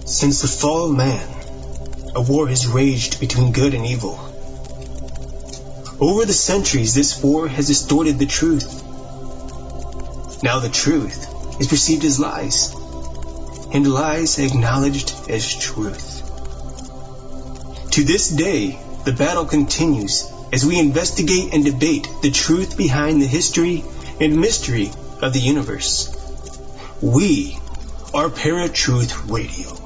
Since the fall of man, a war has raged between good and evil. Over the centuries, this war has distorted the truth. Now the truth is perceived as lies, and lies acknowledged as truth. To this day, the battle continues as we investigate and debate the truth behind the history and mystery of the universe. We are Paratruth Radio.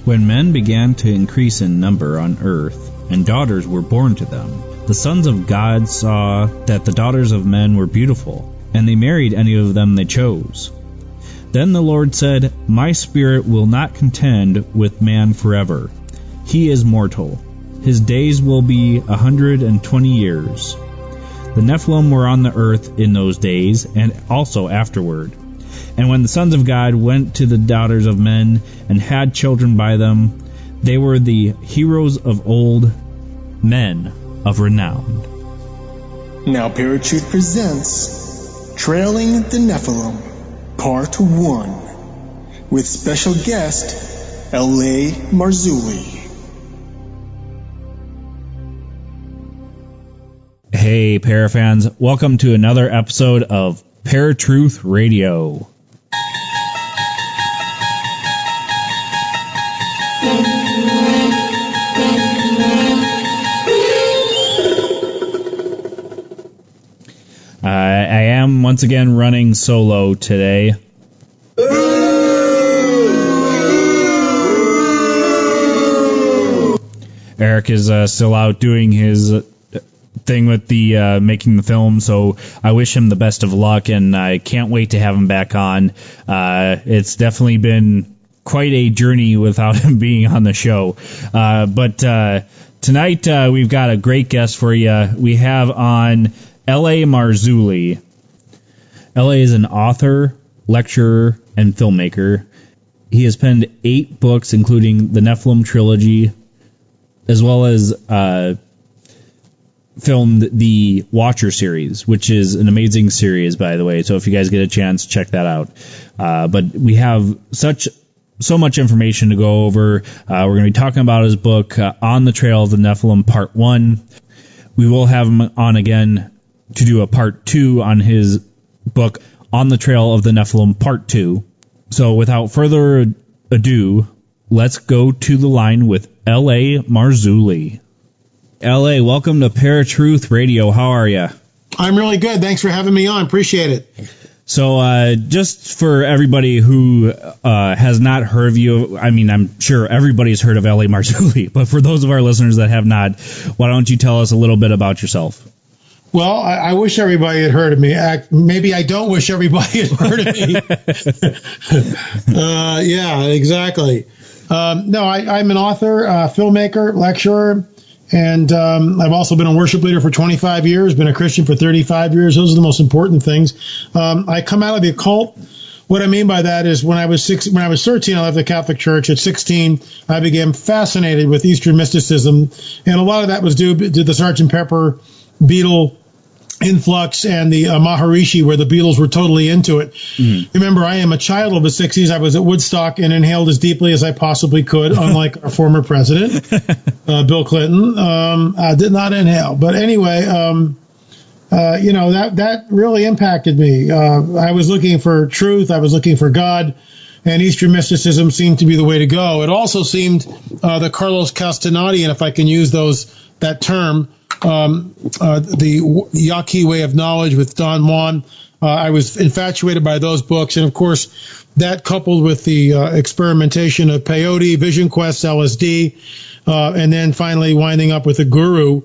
When men began to increase in number on earth, and daughters were born to them, the sons of God saw that the daughters of men were beautiful, and they married any of them they chose. Then the Lord said, My spirit will not contend with man forever. He is mortal. His days will be 120 years. The Nephilim were on the earth in those days, and also afterward. And when the sons of God went to the daughters of men and had children by them, they were the heroes of old, men of renown. Now Paratruth presents Trailing the Nephilim, Part 1, with special guest L.A. Marzulli. Hey, Parafans, welcome to another episode of Paratruth Radio. I am once again running solo today. Eric is still out doing his thing with the making the film, so I wish him the best of luck, and I can't wait to have him back on. It's definitely been quite a journey without him being on the show. But tonight we've got a great guest for you. We have on L.A. Marzulli. L.A. is an author, lecturer, and filmmaker. He has penned 8 books, including the Nephilim trilogy, as well as filmed the Watcher series, which is an amazing series, by the way. So if you guys get a chance, check that out. But we have so much information to go over. We're going to be talking about his book, On the Trail of the Nephilim, Part 1. We will have him on again to do a Part 2 on his book, On the Trail of the Nephilim, Part 2. So without further ado, let's go to the line with L.A. Marzulli. L.A., welcome to Paratruth Radio. How are you? I'm really good. Thanks for having me on. Appreciate it. So just for everybody who has not heard of you, I mean, I'm sure everybody's heard of L.A. Marzulli, but for those of our listeners that have not, why don't you tell us a little bit about yourself? Well, I wish everybody had heard of me. Maybe I don't wish everybody had heard of me. Yeah, exactly. No, I'm an author, filmmaker, lecturer, and I've also been a worship leader for 25 years, been a Christian for 35 years. Those are the most important things. I come out of the occult. What I mean by that is when I was 13, I left the Catholic Church. At 16, I became fascinated with Eastern mysticism, and a lot of that was due to the Sgt. Pepper Beatle influx and the Maharishi, where the Beatles were totally into it. Remember, I am a child of the 60s. I was at Woodstock and inhaled as deeply as I possibly could, unlike our former president, Bill Clinton. I did not inhale. But anyway, that really impacted me. I was looking for truth. I was looking for God. And Eastern mysticism seemed to be the way to go. It also seemed the Carlos Castaneda, and if I can use that term, the Yaqui Way of Knowledge with Don Juan. I was infatuated by those books. And, of course, that coupled with the experimentation of peyote, Vision Quest, LSD, and then finally winding up with a guru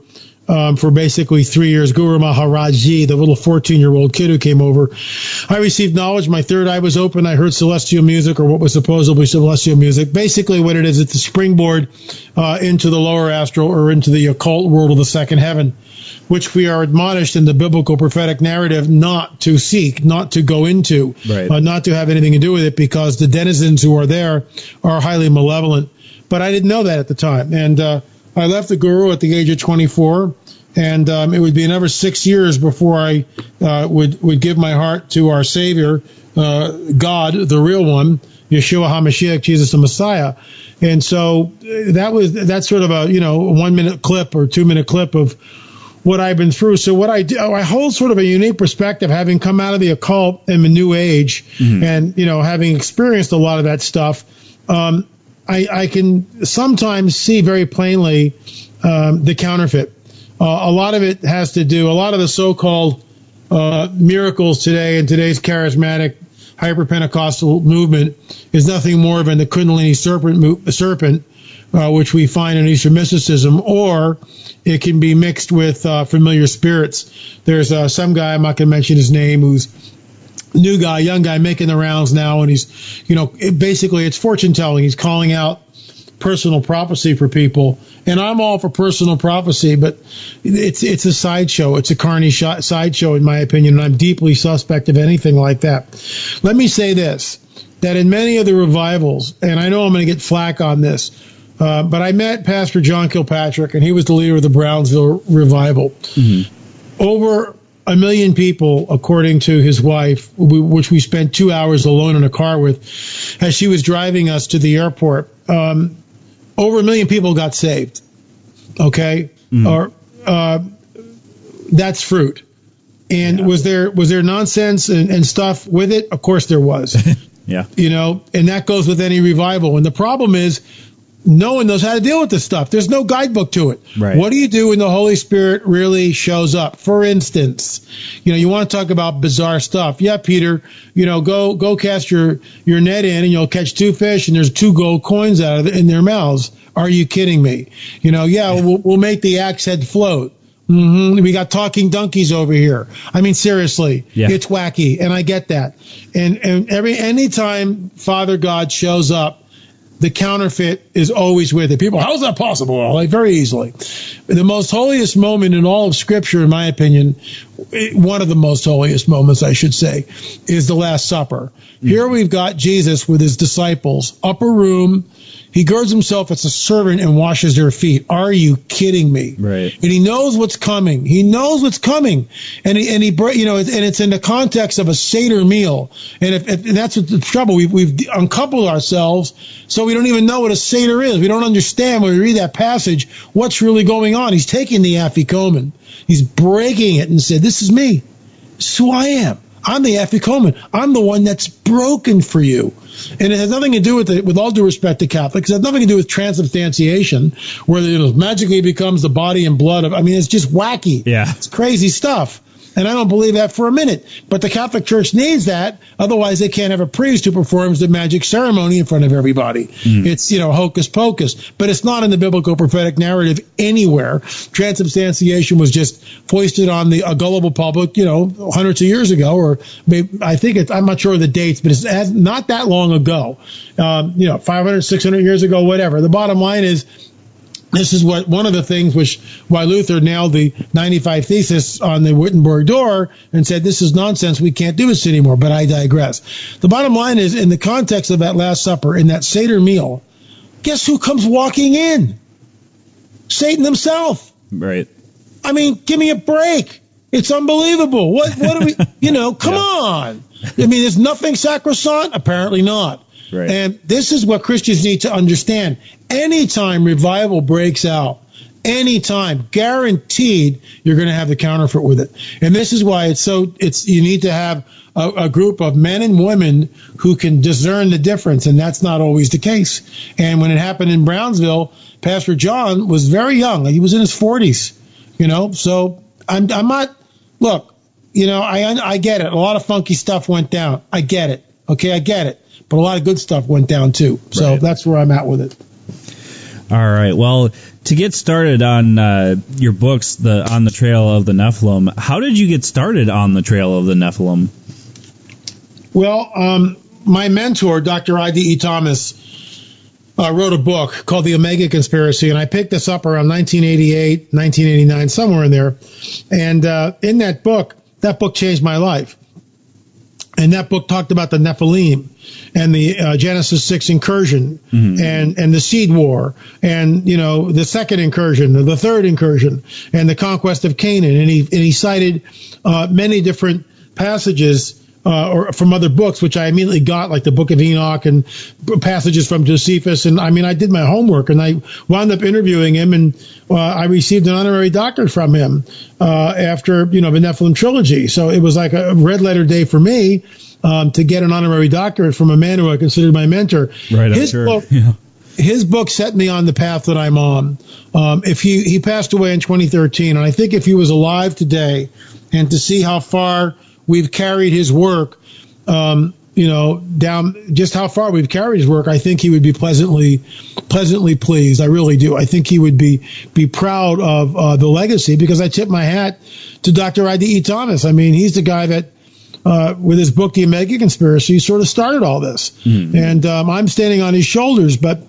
for basically 3 years, Guru Maharaji, the little 14-year-old kid who came over. I received knowledge. My third eye was open. I heard celestial music, or what was supposedly celestial music. Basically what it is, it's a springboard into the lower astral or into the occult world of the second heaven, which we are admonished in the biblical prophetic narrative not to seek, not to go into, not to have anything to do with it, because the denizens who are there are highly malevolent. But I didn't know that at the time. And I left the Guru at the age of 24, and it would be another 6 years before I would give my heart to our Savior, God, the real one, Yeshua HaMashiach, Jesus the Messiah. And so that's sort of a 1 minute clip or 2 minute clip of what I've been through. So what I do, I hold sort of a unique perspective, having come out of the occult in the New Age, and having experienced a lot of that stuff. I can sometimes see very plainly the counterfeit. A lot of it has to do, a lot of the so-called miracles today in today's charismatic hyper-Pentecostal movement is nothing more than the Kundalini serpent, which we find in Eastern mysticism, or it can be mixed with familiar spirits. There's some guy, I'm not going to mention his name, who's new guy, young guy, making the rounds now, and he's, basically it's fortune telling. He's calling out personal prophecy for people, and I'm all for personal prophecy, but it's a sideshow. It's a carny sideshow, in my opinion, and I'm deeply suspect of anything like that. Let me say this, that in many of the revivals, and I know I'm going to get flack on this, but I met Pastor John Kilpatrick, and he was the leader of the Brownsville revival. Over 1 million people, according to his wife, which we spent 2 hours alone in a car with, as she was driving us to the airport. Over 1 million people got saved. Okay, or that's fruit. And was there nonsense and stuff with it? Of course there was. Yeah. And that goes with any revival. And the problem is, no one knows how to deal with this stuff. There's no guidebook to it. Right. What do you do when the Holy Spirit really shows up? For instance, you want to talk about bizarre stuff. Yeah, Peter, go cast your net in and you'll catch 2 fish and there's 2 gold coins out of it in their mouths. Are you kidding me? We'll make the axe head float. We got talking donkeys over here. I mean, seriously, It's wacky, and I get that. And anytime Father God shows up, the counterfeit is always with it. People, how is that possible? Well, very easily. The most holiest moment in all of Scripture, in my opinion, one of the most holiest moments, I should say, is the Last Supper. Here we've got Jesus with his disciples, upper room. He girds himself as a servant and washes their feet. Are you kidding me? Right. And he knows what's coming. He knows what's coming. And it's in the context of a Seder meal. And if that's what the trouble, we've uncoupled ourselves, so we don't even know what a Seder is. We don't understand when we read that passage what's really going on. He's taking the afikomen. He's breaking it and said, this is me. This is who I am. I'm the afikomen. I'm the one that's broken for you. And it has nothing to do with all due respect to Catholics, it has nothing to do with transubstantiation, where it magically becomes the body and blood of, it's just wacky. Yeah. It's crazy stuff. And I don't believe that for a minute. But the Catholic Church needs that. Otherwise, they can't have a priest who performs the magic ceremony in front of everybody. It's, hocus pocus. But it's not in the biblical prophetic narrative anywhere. Transubstantiation was just foisted on a gullible public, hundreds of years ago, or maybe, I'm not sure of the dates, but it's not that long ago. 500, 600 years ago, whatever. The bottom line is, this is one of the things why Luther nailed the 95 Thesis on the Wittenberg door and said, this is nonsense, we can't do this anymore, but I digress. The bottom line is, in the context of that Last Supper, in that Seder meal, guess who comes walking in? Satan himself. Right. Give me a break. It's unbelievable. What do we, come on. Is nothing sacrosanct? Apparently not. Right. And this is what Christians need to understand. Anytime revival breaks out, anytime, guaranteed, you're going to have the counterfeit with it. And this is why you need to have a group of men and women who can discern the difference, and that's not always the case. And when it happened in Brownsville, Pastor John was very young. He was in his 40s, so I'm not, look, I get it. A lot of funky stuff went down. I get it. Okay, I get it. But a lot of good stuff went down, too. So that's where I'm at with it. All right. Well, to get started on your books, On the Trail of the Nephilim, how did you get started on the Trail of the Nephilim? Well, my mentor, Dr. I.D.E. Thomas, wrote a book called The Omega Conspiracy, and I picked this up around 1988, 1989, somewhere in there. And in that book changed my life. And that book talked about the Nephilim and the Genesis 6 incursion and the seed war and, the second incursion, the third incursion and the conquest of Canaan. And he cited many different passages or from other books, which I immediately got, like the Book of Enoch and passages from Josephus. And I did my homework, and I wound up interviewing him, and I received an honorary doctorate from him after, the Nephilim trilogy. So it was like a red letter day for me to get an honorary doctorate from a man who I considered my mentor. Right, I'm sure. His book set me on the path that I'm on. If he passed away in 2013, and I think if he was alive today, and to see how far we've carried his work, down just how far we've carried his work, I think he would be pleasantly pleased. I really do. I think he would be proud of the legacy, because I tip my hat to Dr. I.D.E. Thomas. I mean, he's the guy that, with his book, The Omega Conspiracy, sort of started all this. And I'm standing on his shoulders. But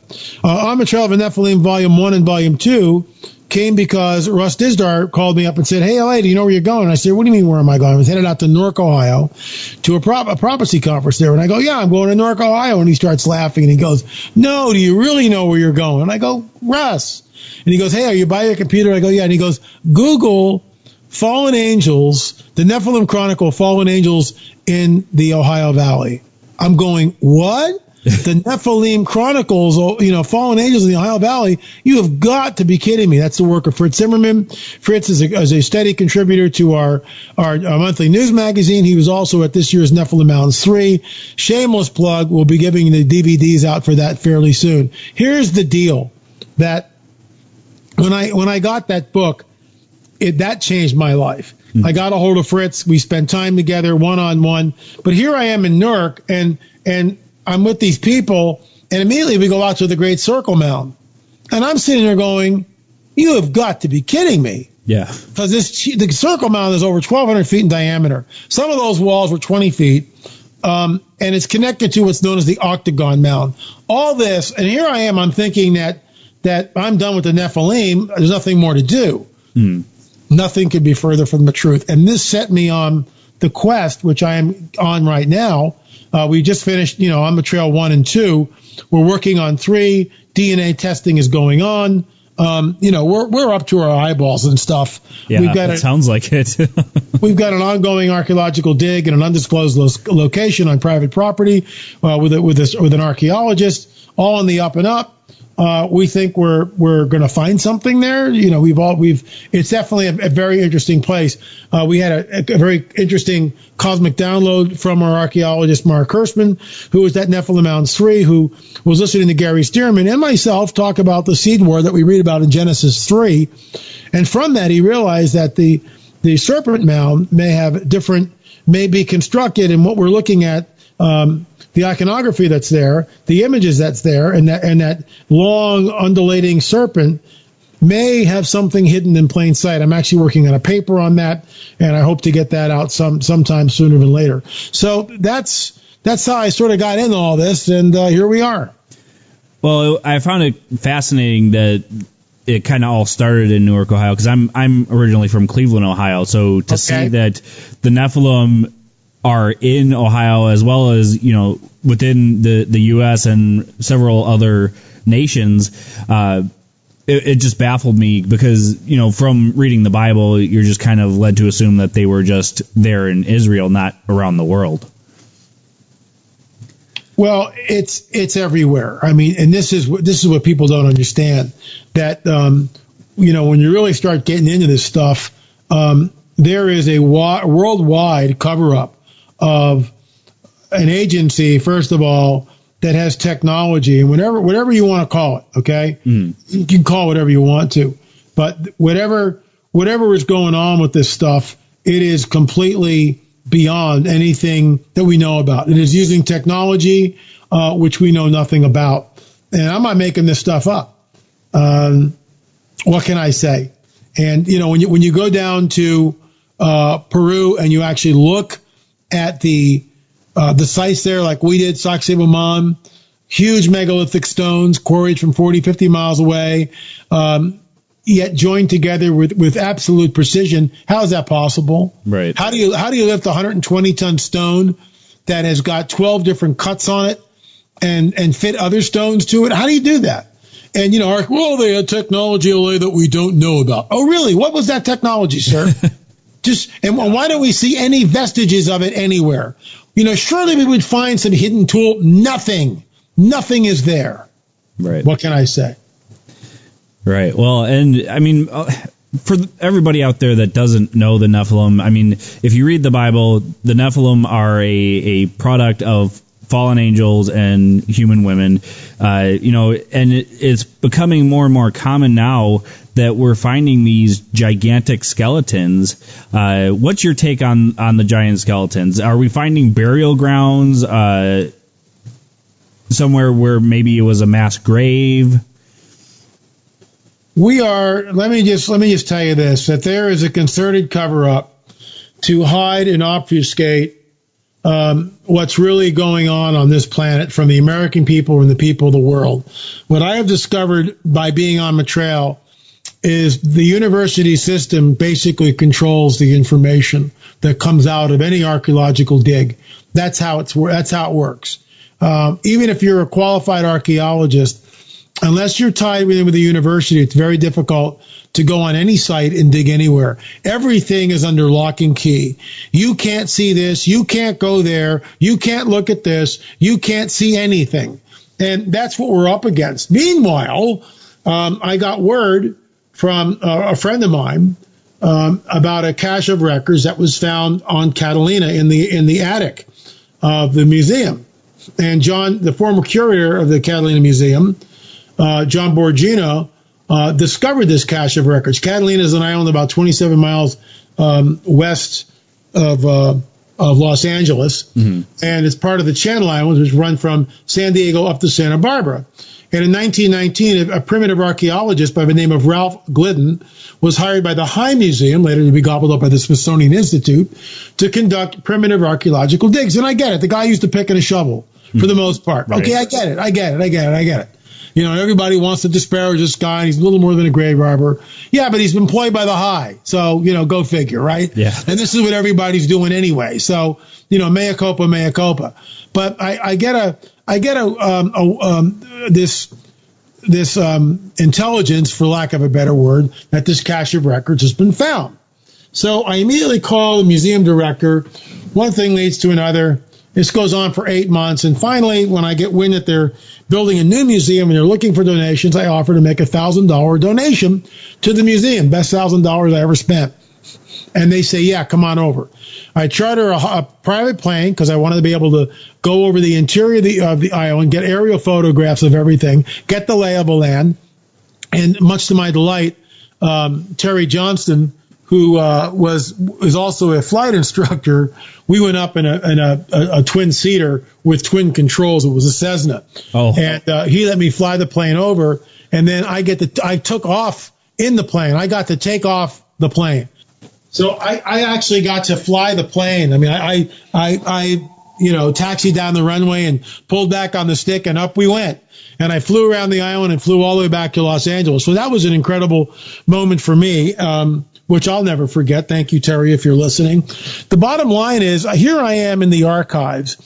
On the Trail of the Nephilim, Volume 1 and Volume 2, came because Russ Dizdar called me up and said, "Hey, LA, do you know where you're going?" I said, "What do you mean, where am I going?" I was headed out to Newark, Ohio, to a prophecy conference there. And I go, "Yeah, I'm going to Newark, Ohio." And he starts laughing, and he goes, "No, do you really know where you're going?" And I go, "Russ." And he goes, "Hey, are you by your computer?" I go, "Yeah." And he goes, "Google fallen angels, the Nephilim Chronicle, fallen angels in the Ohio Valley." I'm going, "What? The Nephilim Chronicles, fallen angels in the Ohio Valley? You have got to be kidding me." That's the work of Fritz Zimmerman. Fritz is a steady contributor to our monthly news magazine. He was also at this year's Nephilim Mountains 3. Shameless plug. We'll be giving the DVDs out for that fairly soon. Here's the deal, that when I got that book, that changed my life. I got a hold of Fritz. We spent time together one-on-one. But here I am in Newark, and I'm with these people, and immediately we go out to the Great Circle Mound. And I'm sitting there going, "You have got to be kidding me." Yeah. Because the Circle Mound is over 1,200 feet in diameter. Some of those walls were 20 feet. And it's connected to what's known as the Octagon Mound. All this, and here I am, I'm thinking that I'm done with the Nephilim. There's nothing more to do. Nothing could be further from the truth. And this set me on the quest, which I am on right now. We just finished, On the Trail 1 and 2. We're working on 3. DNA testing is going on. We're up to our eyeballs and stuff. Yeah, it sounds like it. We've got an ongoing archaeological dig in an undisclosed location on private property with an archaeologist, all on the up and up. We think we're going to find something there. It's definitely a very interesting place. We had a very interesting cosmic download from our archaeologist, Mark Hirschman, who was at Nephilim Mountains 3, who was listening to Gary Stearman and myself talk about the seed war that we read about in Genesis 3. And from that, he realized that the serpent mound may be constructed, and what we're looking at, the iconography that's there, the images that's there, and that long undulating serpent may have something hidden in plain sight. I'm actually working on a paper on that, and I hope to get that out sometime sooner than later. So that's how I sort of got into all this, and here we are. Well, I found it fascinating that it kind of all started in Newark, Ohio, because I'm originally from Cleveland, Ohio. So to see that the Nephilim are in Ohio, as well as within the U.S. and several other nations, it just baffled me, because from reading the Bible, you're just kind of led to assume that they were just there in Israel, not around the world. Well, it's everywhere. I mean, and this is what people don't understand, that when you really start getting into this stuff, there is a worldwide cover-up of an agency, first of all, that has technology, and whatever you want to call it, okay? You can call it whatever you want to, but whatever is going on with this stuff, it is completely beyond anything that we know about. It is using technology which we know nothing about, and I'm not making this stuff up. What can I say? And when you go down to Peru and you actually look at the sites there, like we did, Sacsayhuaman, huge megalithic stones quarried from 40, 50 miles away, yet joined together with absolute precision. How is that possible? Right. How do you lift a 120-ton stone that has got 12 different cuts on it and fit other stones to it? How do you do that? And, well, they had technology that we don't know about. Oh, really? What was that technology, sir? And why don't we see any vestiges of it anywhere? Surely we would find some hidden tool. Nothing is there. Right. What can I say? Right. Well, and I mean, for everybody out there that doesn't know the Nephilim, I mean, if you read the Bible, the Nephilim are a product of fallen angels and human women, and it's becoming more and more common now that we're finding these gigantic skeletons. What's your take on the giant skeletons? Are we finding burial grounds somewhere where maybe it was a mass grave? We are. Let me just tell you this: that there is a concerted cover-up to hide and obfuscate what's really going on this planet from the American people and the people of the world. What I have discovered by being on the trail is the university system basically controls the information that comes out of any archaeological dig. That's how it works. Even if you're a qualified archaeologist, unless you're tied with the university, it's very difficult to go on any site and dig anywhere. Everything is under lock and key. You can't see this. You can't go there. You can't look at this. You can't see anything. And that's what we're up against. Meanwhile, I got word from a friend of mine about a cache of records that was found on Catalina in the attic of the museum. And John, the former curator of the Catalina Museum, John Borgino, discovered this cache of records. Catalina is an island about 27 miles west of Los Angeles, and it's part of the Channel Islands, which run from San Diego up to Santa Barbara. And in 1919, a primitive archaeologist by the name of Ralph Glidden was hired by the High Museum, later to be gobbled up by the Smithsonian Institute, to conduct primitive archaeological digs. And I get it. The guy used a pick and a shovel for the most part. Right. Okay, I get it. Everybody wants to disparage this guy. He's a little more than a grave robber. Yeah, but he's employed by the High. So, go figure, right? Yeah. And this is what everybody's doing anyway. So, mea culpa. But I get this intelligence, for lack of a better word, that this cache of records has been found. So I immediately call the museum director. One thing leads to another. This goes on for 8 months. And finally, when I get wind that they're building a new museum and they're looking for donations, I offer to make a $1,000 donation to the museum. Best $1,000 I ever spent. And they say, yeah, come on over. I charter a private plane because I wanted to be able to go over the interior of the island, get aerial photographs of everything, get the lay of the land. And much to my delight, Terry Johnston, who is also a flight instructor, we went up in a twin-seater with twin controls. It was a Cessna. Oh. And he let me fly the plane over, and then I took off in the plane. I got to take off the plane. So I actually got to fly the plane. I mean, I taxied down the runway and pulled back on the stick, and up we went. And I flew around the island and flew all the way back to Los Angeles. So that was an incredible moment for me, which I'll never forget. Thank you, Terry, if you're listening. The bottom line is, here I am in the archives,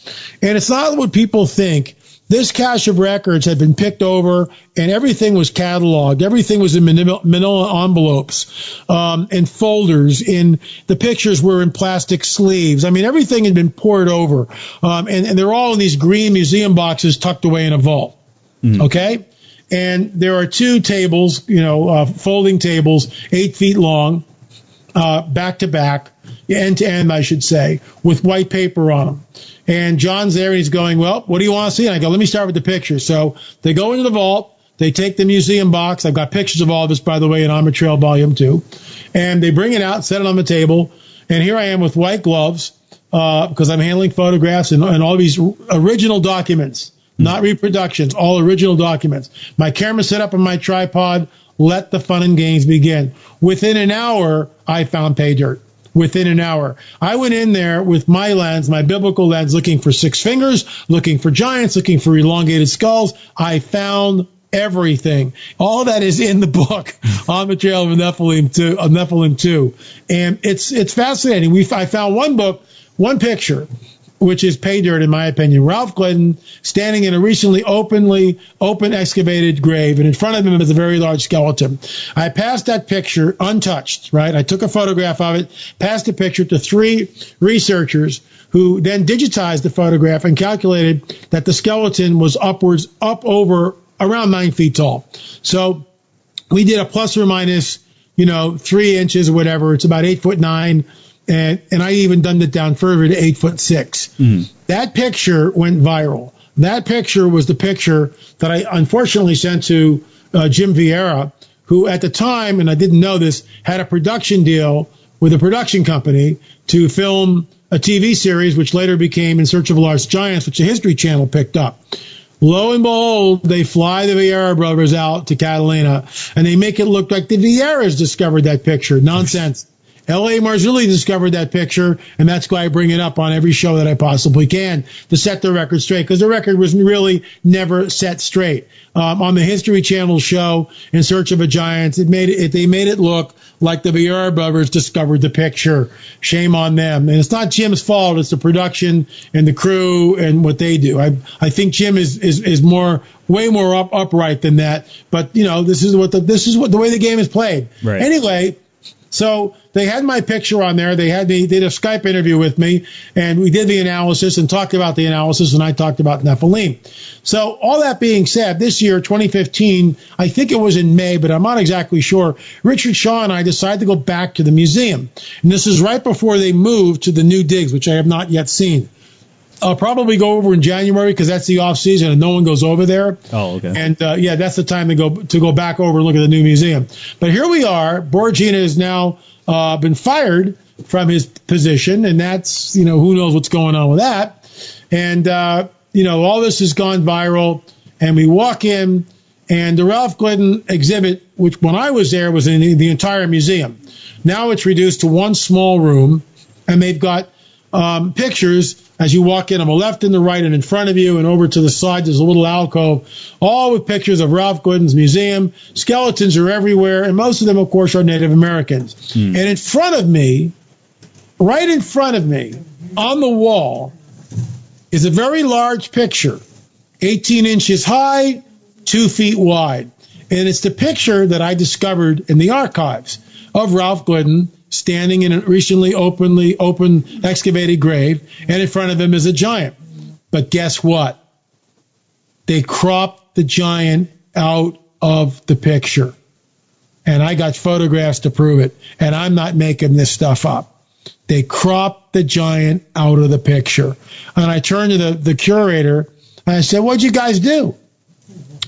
and it's not what people think. This cache of records had been picked over, and everything was cataloged. Everything was in manila envelopes, in folders. The pictures were in plastic sleeves. I mean, everything had been poured over, and they're all in these green museum boxes tucked away in a vault. Okay, and there are two tables, folding tables, 8 feet long, back to back, end to end, I should say, with white paper on them. And John's there, and he's going, well, what do you want to see? And I go, let me start with the pictures. So they go into the vault. They take the museum box. I've got pictures of all this, by the way, in On the Trail Volume 2. And they bring it out, set it on the table. And here I am with white gloves because I'm handling photographs and all these original documents, not reproductions, all original documents. My camera set up on my tripod. Let the fun and games begin. Within an hour, I found pay dirt. Within an hour. I went in there with my lens, my biblical lens, looking for six fingers, looking for giants, looking for elongated skulls. I found everything. All that is in the book, On the Trail of Nephilim 2. And it's fascinating. I found one picture which is pay dirt in my opinion. Ralph Glidden standing in a recently open excavated grave, and in front of him is a very large skeleton. I passed that picture untouched, right? I took a photograph of it, passed the picture to 3 researchers who then digitized the photograph and calculated that the skeleton was up over around 9 feet tall. So we did a plus or minus, 3 inches or whatever. It's about 8'9". And I even dumbed it down further to 8'6". That picture went viral. That picture was the picture that I unfortunately sent to Jim Vieira, who at the time, and I didn't know this, had a production deal with a production company to film a TV series, which later became In Search of Lost Giants, which the History Channel picked up. Lo and behold, they fly the Vieira brothers out to Catalina, and they make it look like the Vieiras discovered that picture. Nonsense. L.A. Marzulli discovered that picture, and that's why I bring it up on every show that I possibly can to set the record straight, because the record was really never set straight. On the History Channel show, In Search of a Giant, they made it look like the Vieira brothers discovered the picture. Shame on them. And it's not Jim's fault. It's the production and the crew and what they do. I think Jim is way more upright than that. But this is what the way the game is played. Right. Anyway. So they had my picture on there. They did a Skype interview with me, and we did the analysis and talked about the analysis, and I talked about Nephilim. So all that being said, this year, 2015, I think it was in May, but I'm not exactly sure, Richard Shaw and I decided to go back to the museum. And this is right before they moved to the new digs, which I have not yet seen. I'll probably go over in January because that's the off season and no one goes over there. Oh, okay. And that's the time to go back over and look at the new museum. But here we are. Borgina has now been fired from his position, and that's who knows what's going on with that. And all this has gone viral. And we walk in, and the Ralph Glidden exhibit, which when I was there was in the entire museum. Now it's reduced to one small room, and they've got pictures as you walk in on the left and the right and in front of you, and over to the side there's a little alcove, all with pictures of Ralph Glidden's museum. Skeletons are everywhere, and most of them, of course, are Native Americans. And in front of me, right in front of me, on the wall, is a very large picture, 18 inches high, 2 feet wide. And it's the picture that I discovered in the archives of Ralph Glidden standing in a recently open excavated grave, and in front of him is a giant. But guess what? They cropped the giant out of the picture. And I got photographs to prove it. And I'm not making this stuff up. They cropped the giant out of the picture. And I turned to the curator, and I said, "What'd you guys do?"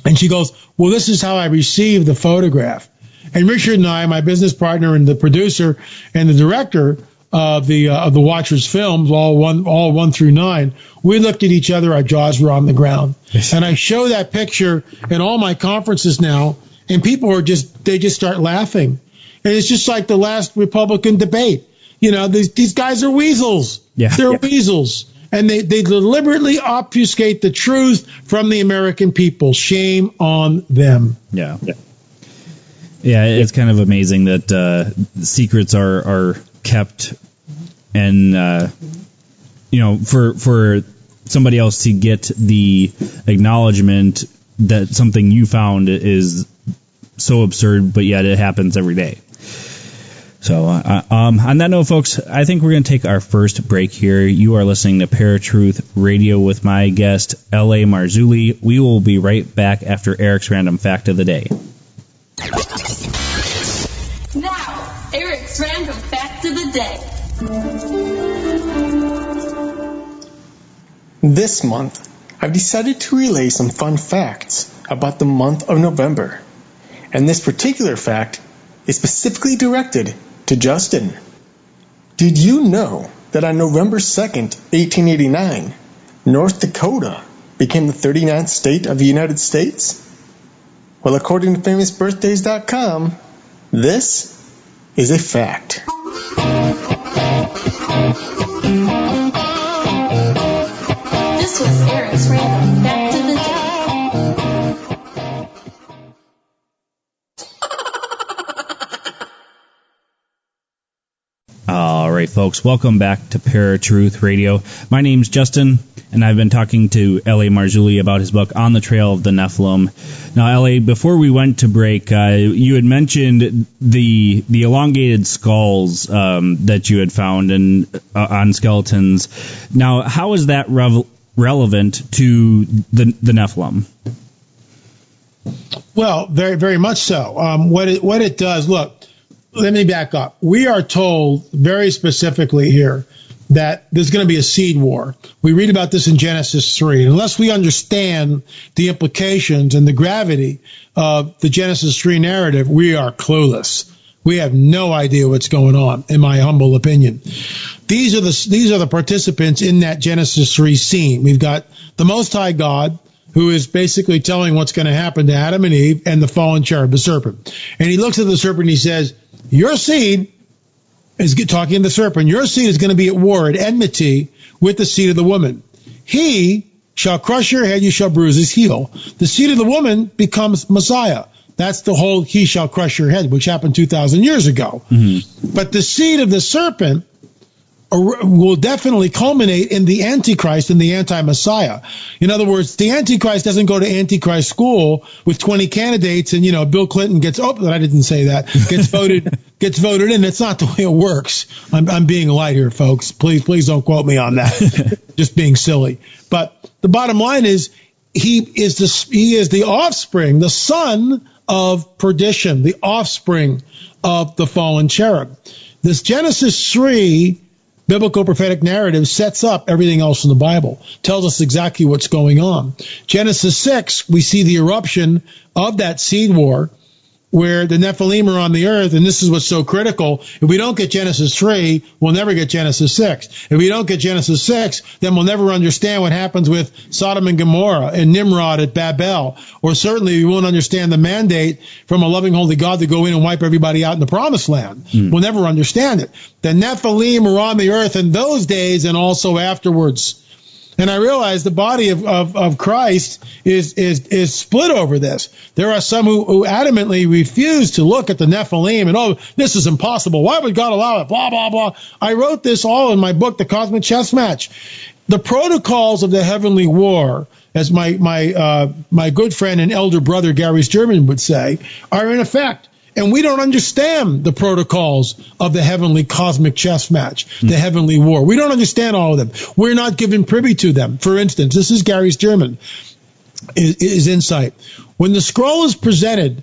And she goes, "Well, this is how I received the photograph." And Richard and I, my business partner and the producer and the director of the Watchers films, all 1 through 9, we looked at each other. Our jaws were on the ground. And I show that picture in all my conferences now, and people they just start laughing. And it's just like the last Republican debate. These guys are weasels. Yeah. They're weasels. And they deliberately obfuscate the truth from the American people. Shame on them. Yeah. Yeah, it's kind of amazing that secrets are kept, and for somebody else to get the acknowledgement that something you found is so absurd, but yet it happens every day. So on that note, folks, I think we're going to take our first break here. You are listening to Paratruth Radio with my guest, L.A. Marzulli. We will be right back after Eric's Random Fact of the Day. Now, Eric's Random Fact of the Day. This month, I've decided to relay some fun facts about the month of November. And this particular fact is specifically directed to Justin. Did you know that on November 2nd, 1889, North Dakota became the 39th state of the United States? Well, according to famousbirthdays.com, this is a fact. This was Eric's Random Fact of the Day. All right, folks, welcome back to Paratruth Radio. My name's Justin, and I've been talking to L.A. Marzulli about his book, On the Trail of the Nephilim. Now, L.A., before we went to break, you had mentioned the elongated skulls that you had found on skeletons. Now, how is that relevant to the Nephilim? Well, very, very much so. What it does, look, let me back up. We are told very specifically here that there's going to be a seed war. We read about this in Genesis 3. Unless we understand the implications and the gravity of the Genesis 3 narrative, we are clueless. We have no idea what's going on, in my humble opinion. These are the participants in that Genesis 3 scene. We've got the Most High God, who is basically telling what's going to happen to Adam and Eve and the fallen cherub, the serpent. And he looks at the serpent and he says, your seed is talking to the serpent. Your seed is going to be at war, at enmity with the seed of the woman. He shall crush your head, you shall bruise his heel. The seed of the woman becomes Messiah. That's the whole he shall crush your head, which happened 2,000 years ago. Mm-hmm. But the seed of the serpent will definitely culminate in the Antichrist and the anti-Messiah. In other words, the Antichrist doesn't go to Antichrist school with 20 candidates and, Bill Clinton I didn't say that, gets voted in. It's not the way it works. I'm being light here, folks. Please don't quote me on that. Just being silly. But the bottom line is he is the offspring, the son of perdition, the offspring of the fallen cherub. This Genesis 3 biblical prophetic narrative sets up everything else in the Bible, tells us exactly what's going on. Genesis 6, we see the eruption of that seed war where the Nephilim are on the earth, and this is what's so critical. If we don't get Genesis 3, we'll never get Genesis 6. If we don't get Genesis 6, then we'll never understand what happens with Sodom and Gomorrah and Nimrod at Babel, or certainly we won't understand the mandate from a loving, holy God to go in and wipe everybody out in the promised land. We'll never understand it. The Nephilim are on the earth in those days and also afterwards. And I realize the body of Christ is split over this. There are some who adamantly refuse to look at the Nephilim and, this is impossible. Why would God allow it? Blah, blah, blah. I wrote this all in my book, The Cosmic Chess Match. The protocols of the heavenly war, as my good friend and elder brother Gary Sturman would say, are in effect. And we don't understand the protocols of the heavenly cosmic chess match, the heavenly war. We don't understand all of them. We're not given privy to them. For instance, this is Gary Sturman, his insight. When the scroll is presented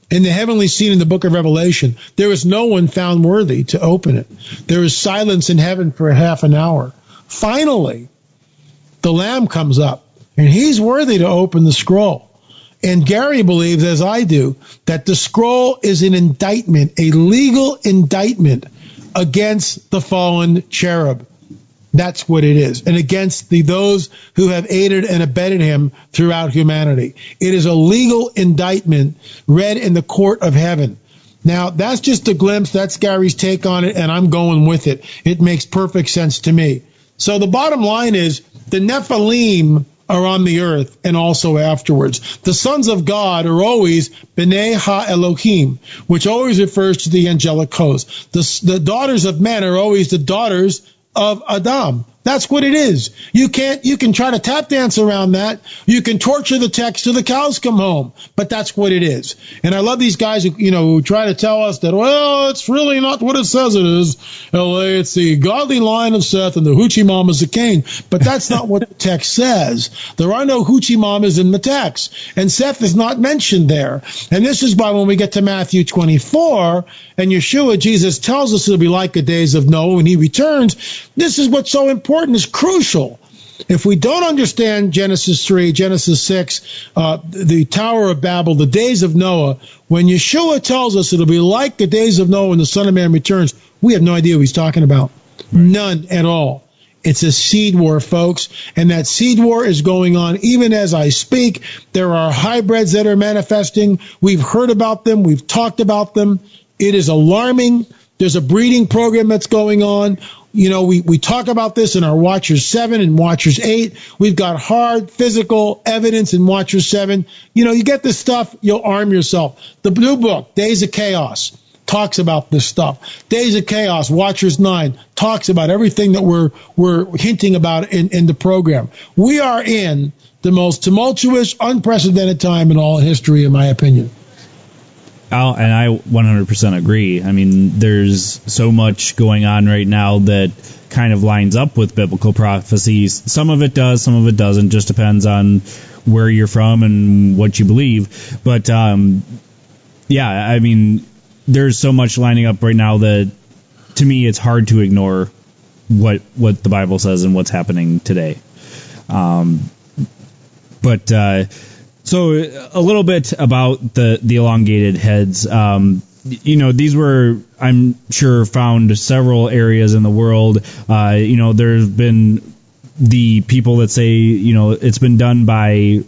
in the heavenly scene in the book of Revelation, there is no one found worthy to open it. There is silence in heaven for half an hour. Finally, the Lamb comes up, and he's worthy to open the scroll. And Gary believes, as I do, that the scroll is an indictment, a legal indictment against the fallen cherub. That's what it is. And against those who have aided and abetted him throughout humanity. It is a legal indictment read in the court of heaven. Now, that's just a glimpse. That's Gary's take on it, and I'm going with it. It makes perfect sense to me. So the bottom line is the Nephilim are on the earth and also afterwards. The sons of God are always B'nai Ha-Elohim, which always refers to the angelic host. The daughters of men are always the daughters of Adam. That's what it is. You can try to tap dance around that. You can torture the text till the cows come home, but that's what it is. And I love these guys who try to tell us that, well, it's really not what it says it is. It's the godly line of Seth and the hoochie mamas of Cain. But that's not what the text says. There are no hoochie mamas in the text. And Seth is not mentioned there. And this is why when we get to Matthew 24 and Yeshua, Jesus tells us it'll be like the days of Noah when he returns, this is what's so important. Is crucial. If we don't understand Genesis 3, Genesis 6, the Tower of Babel, the days of Noah, when Yeshua tells us it'll be like the days of Noah when the Son of Man returns, we have no idea what he's talking about. Right. None at all. It's a seed war, folks, and that seed war is going on even as I speak. There are hybrids that are manifesting. We've heard about them. We've talked about them. It is alarming. There's a breeding program that's going on. We talk about this in our Watchers 7 and Watchers 8. We've got hard physical evidence in Watchers 7. You get this stuff, you'll arm yourself. The new book, Days of Chaos, talks about this stuff. Days of Chaos, Watchers 9, talks about everything that we're hinting about in the program. We are in the most tumultuous, unprecedented time in all history, in my opinion. And I 100% agree. I mean, there's so much going on right now that kind of lines up with biblical prophecies. Some of it does, some of it doesn't. Just depends on where you're from and what you believe. But, yeah, I mean, there's so much lining up right now that, to me, it's hard to ignore what the Bible says and what's happening today. So a little bit about the elongated heads. These were, I'm sure, found several areas in the world. There's been the people that say, it's been done by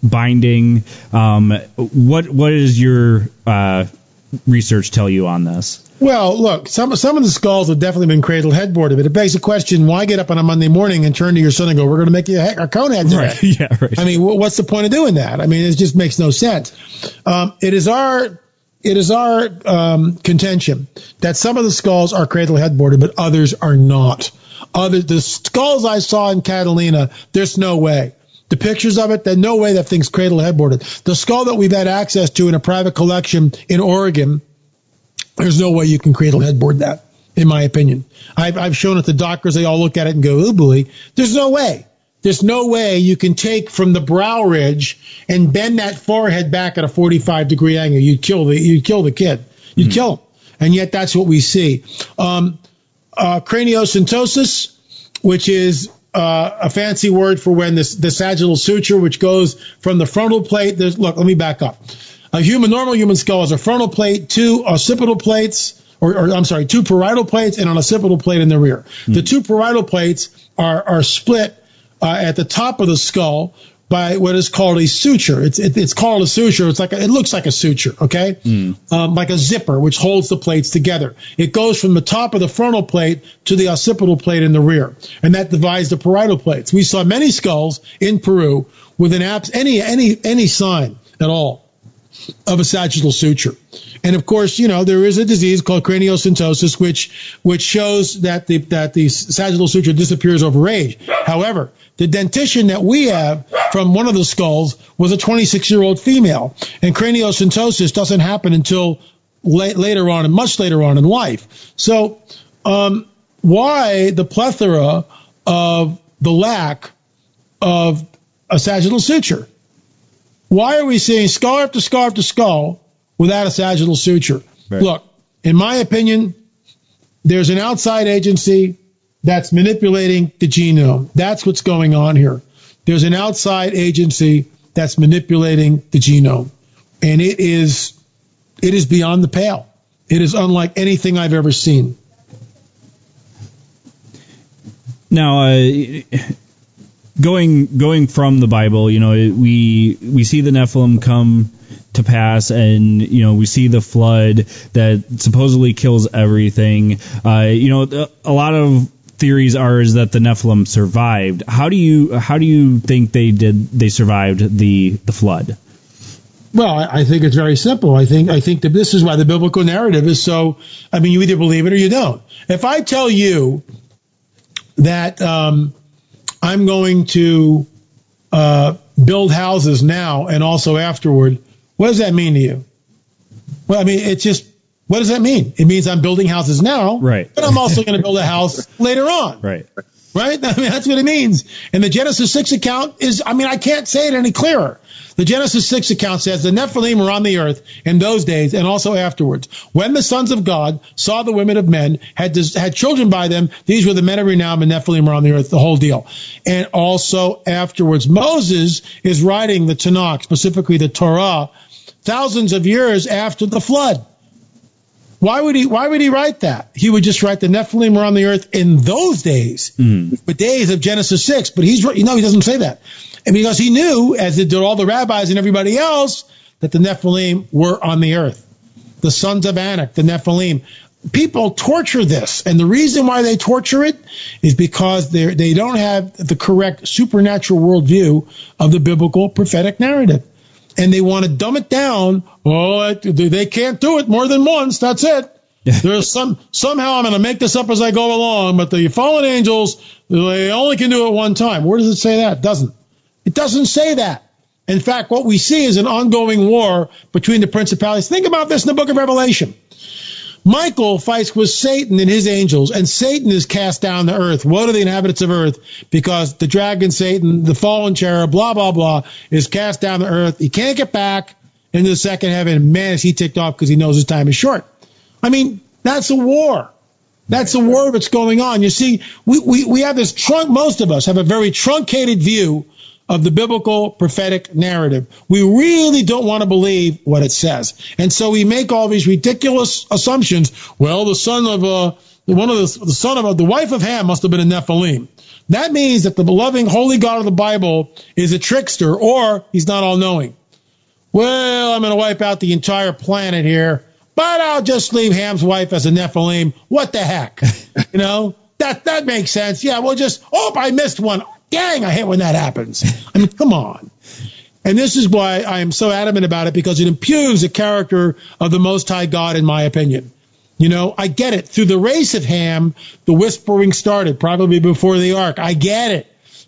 binding. What is your research tell you on this? Well, look, some of the skulls have definitely been cradle headboarded, but it begs the question, why get up on a Monday morning and turn to your son and go, we're going to make you a cone head today? Right. Yeah, right. I mean, what's the point of doing that? I mean, it just makes no sense. It is our contention that some of the skulls are cradle headboarded, but others are not. The skulls I saw in Catalina, there's no way. The pictures of it, there's no way that thing's cradle headboarded. The skull that we've had access to in a private collection in Oregon, there's no way you can cradle headboard that, in my opinion. I've shown it to doctors. They all look at it and go, oh, boy. There's no way. There's no way you can take from the brow ridge and bend that forehead back at a 45-degree angle. You'd kill the kid. You'd kill him. And yet that's what we see. Craniosynostosis, which is a fancy word for when the sagittal suture, which goes from the frontal plate. Let me back up. Normal human skull has a frontal plate, two occipital plates, two parietal plates, and an occipital plate in the rear. The two parietal plates are split at the top of the skull by what is called a suture. It's called a suture. It looks like a suture, okay? Like a zipper, which holds the plates together. It goes from the top of the frontal plate to the occipital plate in the rear, and that divides the parietal plates. We saw many skulls in Peru with any sign at all of a sagittal suture. And of course, there is a disease called craniosynostosis, which shows that the sagittal suture disappears over age. However, the dentition that we have from one of the skulls was a 26-year-old female, and craniosynostosis doesn't happen until much later on in life. So, why the plethora of the lack of a sagittal suture? Why are we seeing skull after skull after skull without a sagittal suture? Right. Look, in my opinion, there's an outside agency that's manipulating the genome. That's what's going on here. There's an outside agency that's manipulating the genome. And it is beyond the pale. It is unlike anything I've ever seen. Now, going from the Bible, we see the Nephilim come to pass, and we see the flood that supposedly kills everything. A lot of theories is that the Nephilim survived. How do you think they survived the flood? Well, I think it's very simple. I think that this is why the biblical narrative is so. I mean, you either believe it or you don't. If I tell you that I'm going to build houses now and also afterward, what does that mean to you? Well, I mean, what does that mean? It means I'm building houses now, right? But I'm also going to build a house later on, right? Right? I mean, that's what it means. And the Genesis 6 account I can't say it any clearer. The Genesis 6 account says the Nephilim were on the earth in those days and also afterwards. When the sons of God saw the women of men, had children by them, these were the men of renown, and Nephilim were on the earth, the whole deal. And also afterwards. Moses is writing the Tanakh, specifically the Torah, thousands of years after the flood. Why would he write that? He would just write the Nephilim were on the earth in those days, the days of Genesis 6. But he doesn't say that. And because he knew, as did all the rabbis and everybody else, that the Nephilim were on the earth. The sons of Anak, the Nephilim. People torture this, and the reason why they torture it is because they don't have the correct supernatural worldview of the biblical prophetic narrative. and they want to dumb it down. Oh, they can't do it more than once. That's it. There's somehow I'm going to make this up as I go along, but the fallen angels, they only can do it one time. Where does it say that? It doesn't say that. In fact, what we see is an ongoing war between the principalities. Think about this in the book of Revelation. Michael fights with Satan and his angels, and Satan is cast down to earth. What are the inhabitants of earth? Because the dragon, Satan, the fallen cherub, blah, blah, blah, is cast down to earth. He can't get back into the second heaven. And man, is he ticked off because he knows his time is short. I mean, that's a war. That's a war that's going on. You see, we have this most of us have a very truncated view of the biblical prophetic narrative. We really don't want to believe what it says. And so we make all these ridiculous assumptions. Well, the son of the wife of Ham must have been a Nephilim. That means that the loving holy God of the Bible is a trickster, or he's not all-knowing. Well, I'm going to wipe out the entire planet here, but I'll just leave Ham's wife as a Nephilim. What the heck? That makes sense. Yeah, we'll just, I missed one. Dang, I hate when that happens. I mean, come on. And this is why I am so adamant about it, because it impugns the character of the Most High God, in my opinion. I get it. Through the race of Ham, the whispering started, probably before the ark. I get it.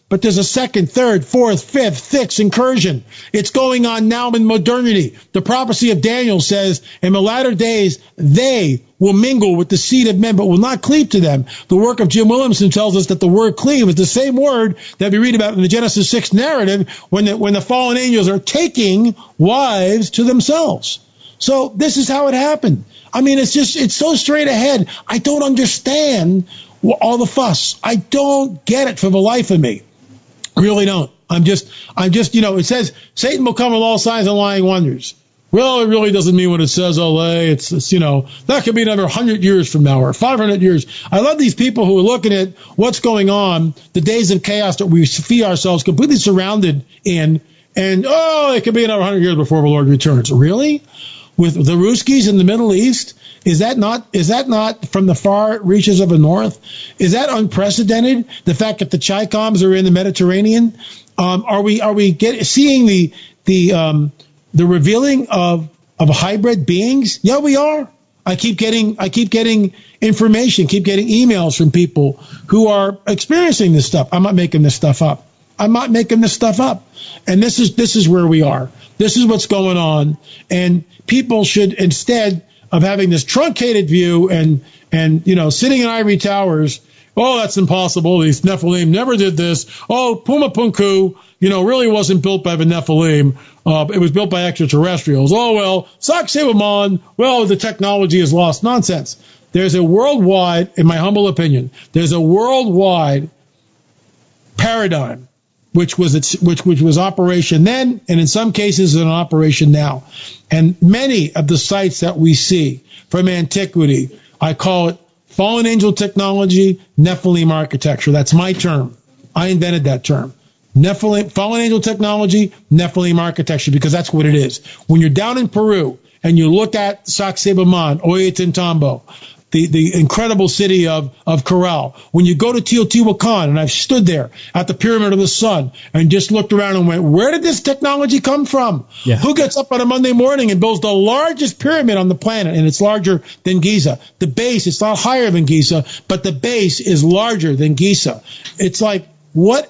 But there's a second, third, fourth, fifth, sixth incursion. It's going on now in modernity. The prophecy of Daniel says, in the latter days, they will mingle with the seed of men, but will not cleave to them. The work of Jim Williamson tells us that the word cleave is the same word that we read about in the Genesis 6 narrative when the fallen angels are taking wives to themselves. So this is how it happened. I mean, it's so straight ahead. I don't understand all the fuss. I don't get it for the life of me. I really don't. I'm just, it says Satan will come with all signs and lying wonders. Well, it really doesn't mean what it says, Olay. It's that could be another 100 years from now or 500 years. I love these people who are looking at what's going on, the days of chaos that we see ourselves completely surrounded in, and, it could be another 100 years before the Lord returns. Really? With the Ruskies in the Middle East? Is that not from the far reaches of the north? Is that unprecedented? The fact that the Chi-Coms are in the Mediterranean? Are we seeing the revealing of hybrid beings? Yeah, we are. I keep getting information, keep getting emails from people who are experiencing this stuff. I'm not making this stuff up. And this is where we are. This is what's going on. And people should, instead of having this truncated view and sitting in ivory towers, that's impossible. These Nephilim never did this. Puma Punku, really wasn't built by the Nephilim. It was built by extraterrestrials. Sacsayhuaman, the technology is lost. Nonsense. There's a worldwide, in my humble opinion, paradigm which was operation then, and in some cases in operation now. And many of the sites that we see from antiquity, I call it fallen angel technology, Nephilim architecture. That's my term. I invented that term. Fallen angel technology, Nephilim architecture, because that's what it is. When you're down in Peru and you look at Sacsayhuaman, Ollantaytambo, the incredible city of Corral. When you go to Teotihuacan, and I've stood there at the Pyramid of the Sun and just looked around and went, where did this technology come from? Yeah. Who gets up on a Monday morning and builds the largest pyramid on the planet, and it's larger than Giza? The base, it's not higher than Giza, but the base is larger than Giza. It's like, what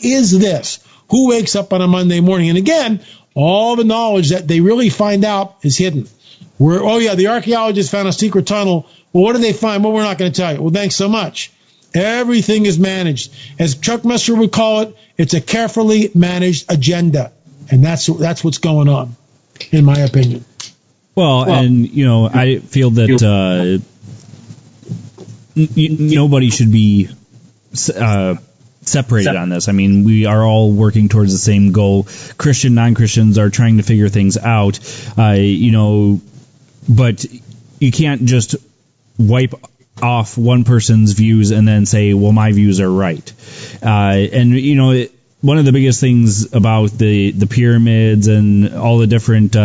is this? Who wakes up on a Monday morning? And again, all the knowledge that they really find out is hidden. The archaeologists found a secret tunnel. Well, what did they find? Well, we're not going to tell you. Well, thanks so much. Everything is managed. As Chuck Messer would call it, it's a carefully managed agenda. And that's what's going on, in my opinion. And, I feel that nobody should be separated on this. I mean, we are all working towards the same goal. Christian, non-Christians are trying to figure things out, but you can't just wipe off one person's views and then say, well, my views are right. One of the biggest things about the pyramids and all the different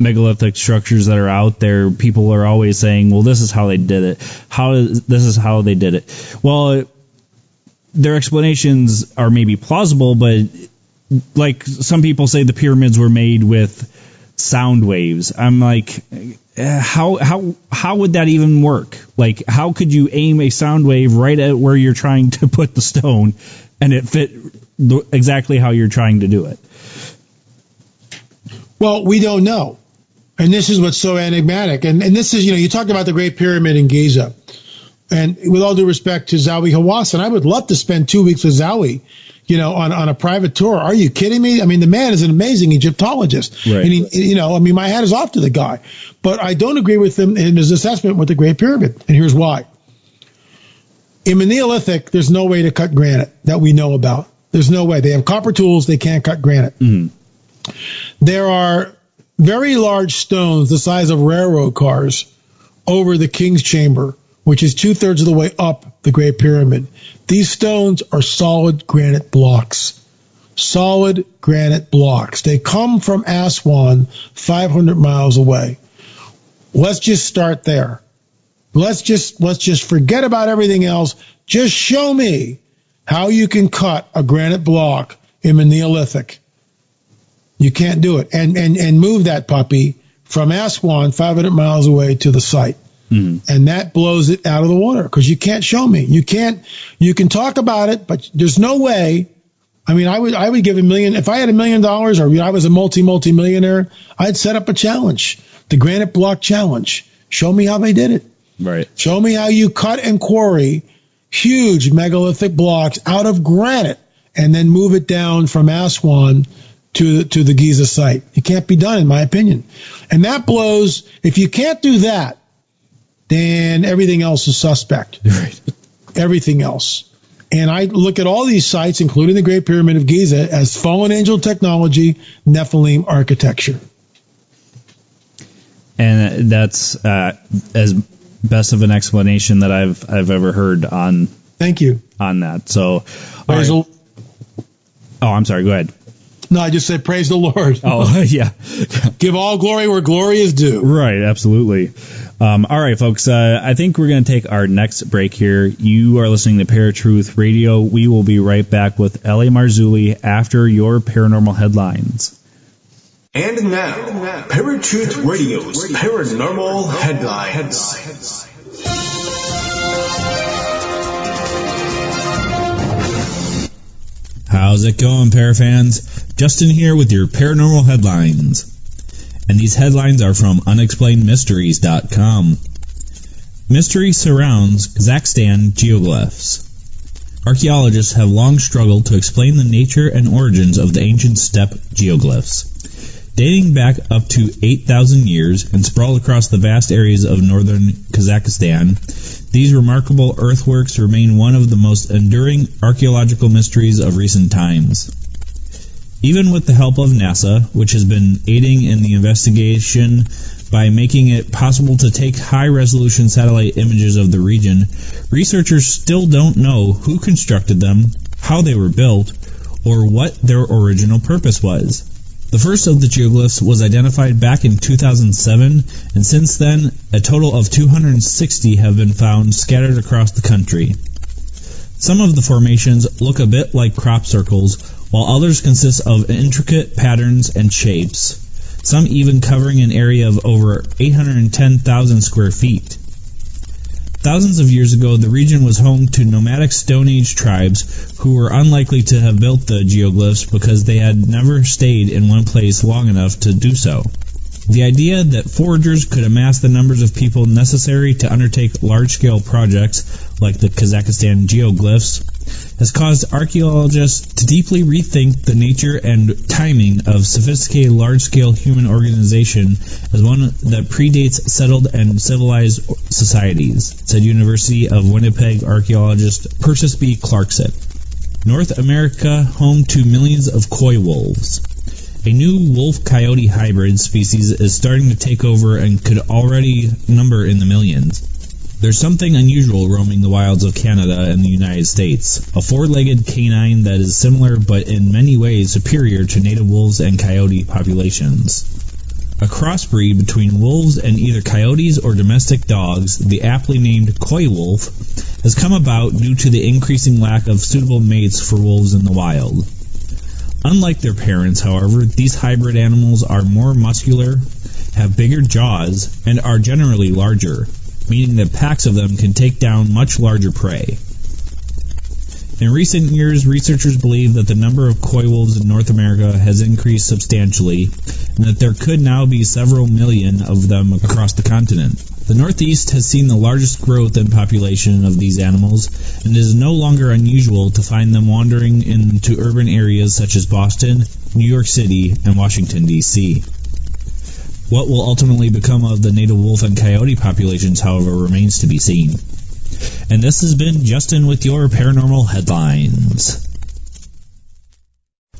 megalithic structures that are out there, people are always saying, well, this is how they did it. This is how they did it. Well, their explanations are maybe plausible, but like some people say the pyramids were made with sound waves. I'm like, how would that even work? Like, how could you aim a sound wave right at where you're trying to put the stone and it fit exactly how you're trying to do it? Well, we don't know. And this is what's so enigmatic. And this is, you talked about the Great Pyramid in Giza. And with all due respect to Zawi Hawass, I would love to spend 2 weeks with Zawi, on a private tour. Are you kidding me? I mean, the man is an amazing Egyptologist. Right. And my hat is off to the guy. But I don't agree with him in his assessment with the Great Pyramid. And here's why. In the Neolithic, there's no way to cut granite that we know about. There's no way. They have copper tools. They can't cut granite. Mm. There are very large stones the size of railroad cars over the King's Chamber, which is 2/3 of the way up the Great Pyramid. These stones are solid granite blocks. Solid granite blocks. They come from Aswan, 500 miles away. Let's just start there. Let's just forget about everything else. Just show me how you can cut a granite block in the Neolithic. You can't do it. And move that puppy from Aswan, 500 miles away, to the site. Mm-hmm. And that blows it out of the water because you can't show me. You can talk about it, but there's no way. I mean, I would give $1 million. If I had $1 million or I was a multi-millionaire, I'd set up a challenge, the Granite Block Challenge. Show me how they did it. Right. Show me how you cut and quarry huge megalithic blocks out of granite and then move it down from Aswan to the Giza site. It can't be done, in my opinion. And that blows. If you can't do that, then everything else is suspect. Right. Everything else. And I look at all these sites, including the Great Pyramid of Giza, as fallen angel technology, Nephilim architecture. And that's as best of an explanation that I've ever heard on. Thank you. On that. So, right. Oh, I'm sorry. Go ahead. No, I just said praise the Lord. Oh, yeah. Give all glory where glory is due. Right, absolutely. All right, folks, I think we're going to take our next break here. You are listening to Paratruth Radio. We will be right back with L.A. Marzulli after your paranormal headlines. And now, Paratruth Radio's Paranormal Headlines. How's it going, Parafans? Justin here with your paranormal headlines. And these headlines are from unexplainedmysteries.com. Mystery surrounds Kazakhstan geoglyphs. Archaeologists have long struggled to explain the nature and origins of the ancient steppe geoglyphs. Dating back up to 8,000 years and sprawled across the vast areas of northern Kazakhstan, these remarkable earthworks remain one of the most enduring archaeological mysteries of recent times. Even with the help of NASA, which has been aiding in the investigation by making it possible to take high-resolution satellite images of the region, researchers still don't know who constructed them, how they were built, or what their original purpose was. The first of the geoglyphs was identified back in 2007, and since then, a total of 260 have been found scattered across the country. Some of the formations look a bit like crop circles, while others consist of intricate patterns and shapes, some even covering an area of over 810,000 square feet. Thousands of years ago, the region was home to nomadic Stone Age tribes who were unlikely to have built the geoglyphs because they had never stayed in one place long enough to do so. The idea that foragers could amass the numbers of people necessary to undertake large-scale projects like the Kazakhstan geoglyphs has caused archaeologists to deeply rethink the nature and timing of sophisticated large-scale human organization as one that predates settled and civilized societies, said University of Winnipeg archaeologist Persis B. Clarkson. North America, home to millions of coy wolves. A new wolf-coyote hybrid species is starting to take over and could already number in the millions. There's something unusual roaming the wilds of Canada and the United States, a four-legged canine that is similar but in many ways superior to native wolves and coyote populations. A crossbreed between wolves and either coyotes or domestic dogs, the aptly named coy wolf, has come about due to the increasing lack of suitable mates for wolves in the wild. Unlike their parents, however, these hybrid animals are more muscular, have bigger jaws, and are generally larger, meaning that packs of them can take down much larger prey. In recent years, researchers believe that the number of coy wolves in North America has increased substantially, and that there could now be several million of them across the continent. The Northeast has seen the largest growth in population of these animals, and it is no longer unusual to find them wandering into urban areas such as Boston, New York City, and Washington, D.C. What will ultimately become of the native wolf and coyote populations, however, remains to be seen. And this has been Justin with your Paranormal Headlines.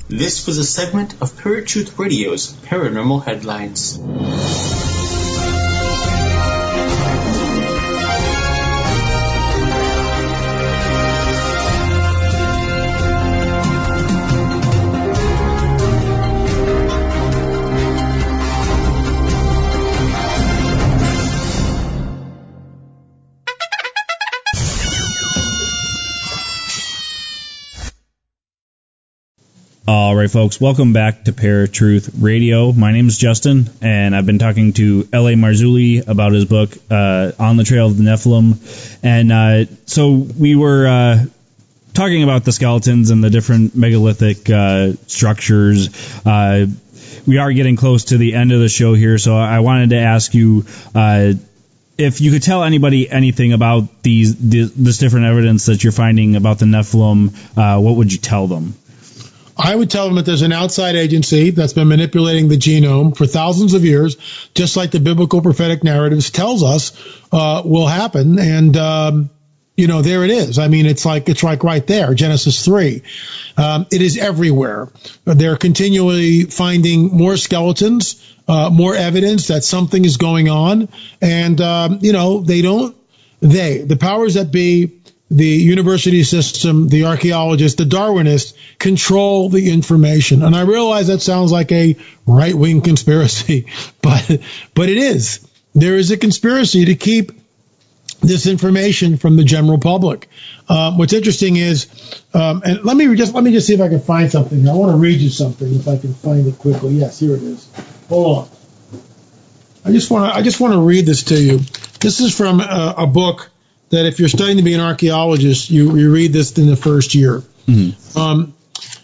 This was a segment of Paratruth Radio's Paranormal Headlines. All right, folks, welcome back to Paratruth Radio. My name is Justin, and I've been talking to L.A. Marzulli about his book, On the Trail of the Nephilim. And so we were talking about the skeletons and the different megalithic structures. We are getting close to the end of the show here, so I wanted to ask you if you could tell anybody anything about this different evidence that you're finding about the Nephilim. What would you tell them? I would tell them that there's an outside agency that's been manipulating the genome for thousands of years, just like the biblical prophetic narratives tells us will happen. And, there it is. I mean, it's like right there, Genesis 3. It is everywhere. They're continually finding more skeletons, more evidence that something is going on. And, the powers that be, the university system, the archaeologists, the Darwinists control the information. And I realize that sounds like a right-wing conspiracy, but it is. There is a conspiracy to keep this information from the general public. What's interesting is, and let me just see if I can find something. I want to read you something if I can find it quickly. Yes, here it is. Hold on. I just want to read this to you. This is from a book that if you're studying to be an archaeologist, you read this in the first year. Mm-hmm.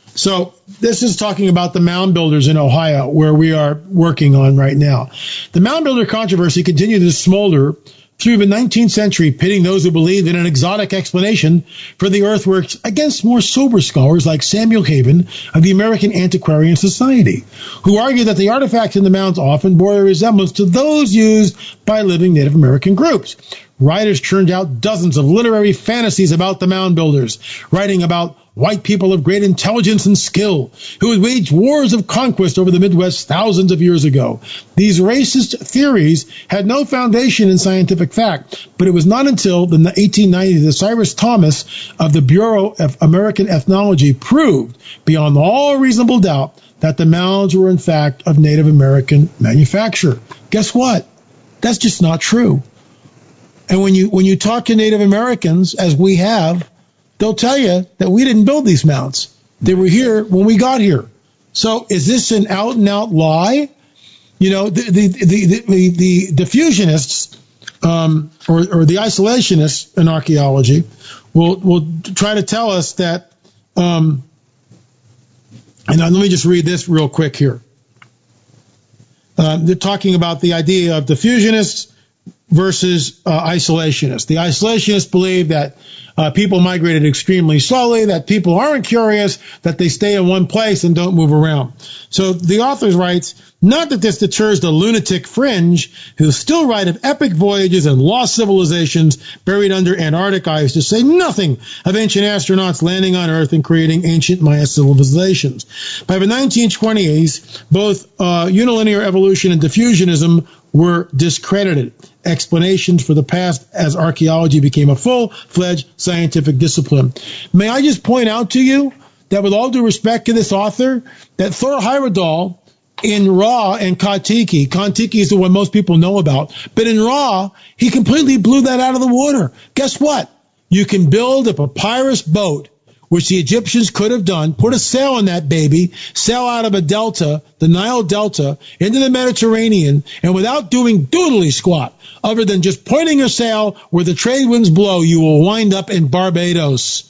So this is talking about the mound builders in Ohio, where we are working on right now. The mound builder controversy continued to smolder through the 19th century, pitting those who believed in an exotic explanation for the earthworks against more sober scholars like Samuel Haven of the American Antiquarian Society, who argued that the artifacts in the mounds often bore a resemblance to those used by living Native American groups. Writers churned out dozens of literary fantasies about the mound builders, writing about white people of great intelligence and skill who had waged wars of conquest over the Midwest thousands of years ago. These racist theories had no foundation in scientific fact, but it was not until the 1890s that Cyrus Thomas of the Bureau of American Ethnology proved beyond all reasonable doubt that the mounds were in fact of Native American manufacture. Guess what? That's just not true. And when you talk to Native Americans, as we have, they'll tell you that we didn't build these mounds. They were here when we got here. So is this an out-and-out lie? The diffusionists or the isolationists in archaeology will try to tell us that. And let me just read this real quick here. They're talking about the idea of diffusionists versus isolationists. The isolationists believe that people migrated extremely slowly, that people aren't curious, that they stay in one place and don't move around. So the author writes, not that this deters the lunatic fringe who still write of epic voyages and lost civilizations buried under Antarctic ice, to say nothing of ancient astronauts landing on Earth and creating ancient Maya civilizations. By the 1920s, both unilinear evolution and diffusionism were discredited. Explanations for the past as archaeology became a full-fledged scientific discipline. May I just point out to you that with all due respect to this author, that Thor Heyerdahl in Ra and Kon-Tiki is the one most people know about, but in Ra, he completely blew that out of the water. Guess what? You can build a papyrus boat which the Egyptians could have done, put a sail on that baby, sail out of a delta, the Nile Delta, into the Mediterranean, and without doing doodly squat, other than just pointing a sail where the trade winds blow, you will wind up in Barbados,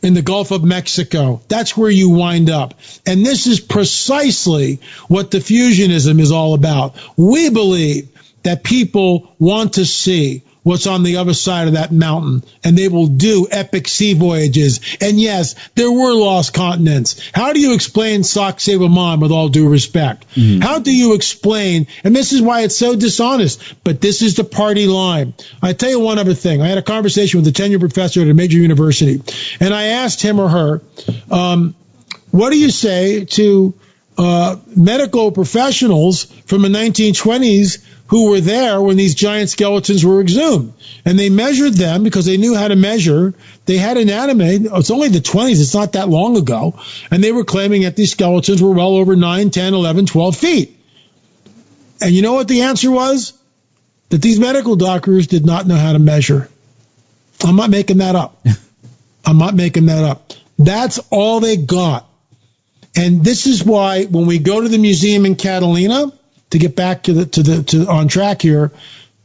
in the Gulf of Mexico. That's where you wind up. And this is precisely what diffusionism is all about. We believe that people want to see what's on the other side of that mountain, and they will do epic sea voyages. And yes, there were lost continents. How do you explain Sacsayhuaman, with all due respect? How do you explain, and this is why it's so dishonest, but this is the party line. I tell you one other thing. I had a conversation with a tenured professor at a major university, and I asked him or her, what do you say to medical professionals from the 1920s who were there when these giant skeletons were exhumed? And they measured them because they knew how to measure. They had anatomy. It's only the 20s. It's not that long ago. And they were claiming that these skeletons were well over 9, 10, 11, 12 feet. And you know what the answer was? That these medical doctors did not know how to measure. I'm not making that up. I'm not making that up. That's all they got. And this is why when we go to the museum in Catalina, to get back to on track here,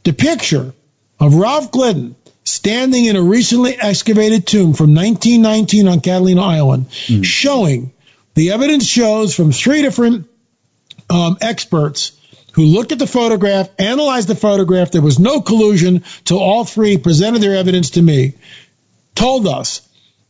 the picture of Ralph Glidden standing in a recently excavated tomb from 1919 on Catalina Island, showing the evidence shows from 3 different experts who looked at the photograph, analyzed the photograph. There was no collusion till all 3 presented their evidence to me, told us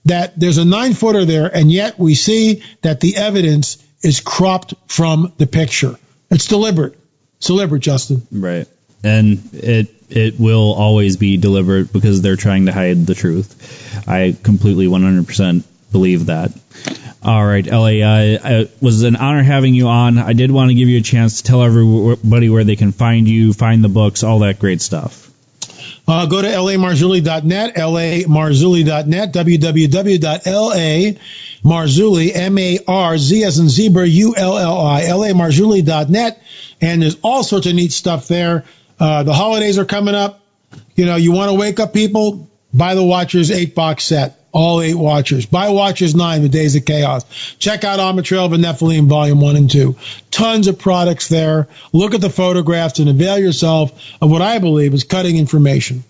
that there's a 9-footer there, and yet we see that the evidence is cropped from the picture. It's deliberate. It's deliberate, Justin. Right. And it will always be deliberate because they're trying to hide the truth. I completely 100% believe that. All right, Ellie, it was an honor having you on. I did want to give you a chance to tell everybody where they can find you, find the books, all that great stuff. Go to lamarzulli.net, lamarzulli.net, www.lamarzulli, M-A-R-Z as in zebra, U-L-L-I, lamarzulli.net, and there's all sorts of neat stuff there. The holidays are coming up. You know, you want to wake up people? Buy the Watchers 8-box set. All 8 Watchers. Buy Watchers 9, The Days of Chaos. Check out On the Trail of the Nephilim, Volume 1 and 2. Tons of products there. Look at the photographs and avail yourself of what I believe is cutting information.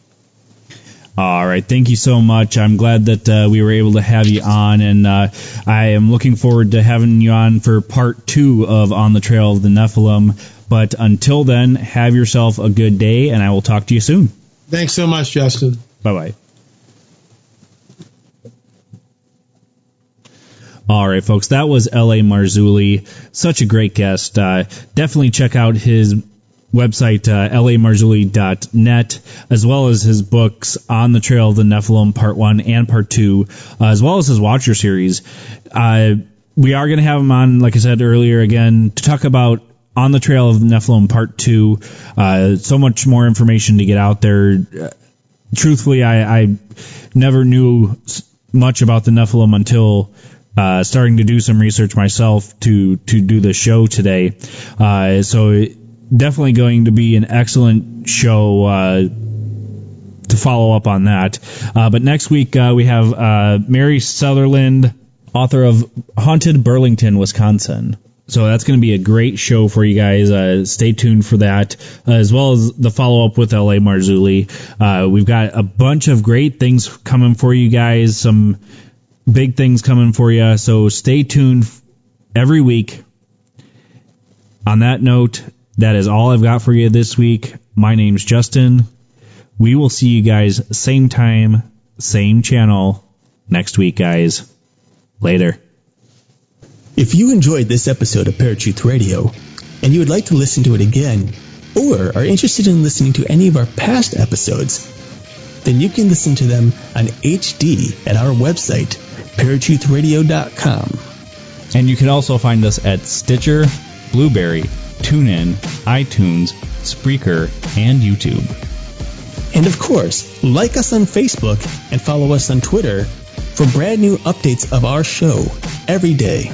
All right. Thank you so much. I'm glad that we were able to have you on, and I am looking forward to having you on for part 2 of On the Trail of the Nephilim. But until then, have yourself a good day, and I will talk to you soon. Thanks so much, Justin. Bye-bye. All right, folks, that was L.A. Marzulli. Such a great guest. Definitely check out his website, lamarzulli.net, as well as his books, On the Trail of the Nephilim, Part 1 and Part 2, as well as his Watcher series. We are going to have him on, like I said earlier, again, to talk about On the Trail of the Nephilim, Part 2. So much more information to get out there. Truthfully, I never knew much about the Nephilim until starting to do some research myself to do the show today. So definitely going to be an excellent show to follow up on that. But next week we have Mary Sutherland, author of Haunted Burlington, Wisconsin. So that's going to be a great show for you guys. Stay tuned for that, as well as the follow-up with L.A. Marzulli. We've got a bunch of great things coming for you guys, some big things coming for you, so stay tuned every week. On that note, that is all I've got for you this week. My name's Justin. We will see you guys same time, same channel next week, guys. Later. If you enjoyed this episode of Paratruth Radio, and you would like to listen to it again, or are interested in listening to any of our past episodes, then you can listen to them on HD at our website, paratruthradio.com. And you can also find us at Stitcher, Blueberry, TuneIn, iTunes, Spreaker, and YouTube. And of course, like us on Facebook and follow us on Twitter for brand new updates of our show every day.